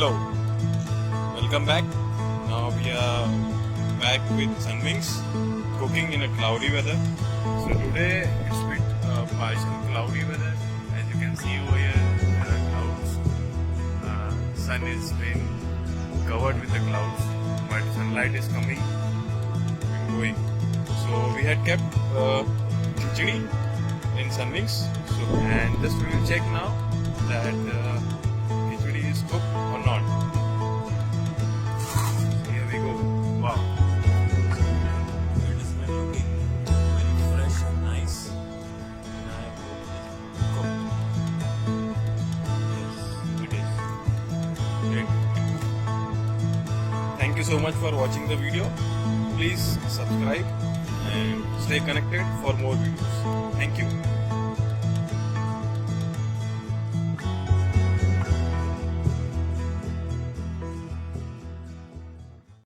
Hello, welcome back. Now we are back with SUNWINGS, cooking in a cloudy weather. So today it's a bit partial cloudy weather. As you can see over here, there are clouds. Sun is been covered with the clouds, but sunlight is coming and going. So we had kept Khichadi in SUNWINGS. So and just we will check now that Khichadi is cooked or not. So here we go. Wow. It is looking very fresh and nice. And I hope it is cooked. Yes, it is. Great. Thank you so much for watching the video. Please subscribe and stay connected for more videos. Thank you.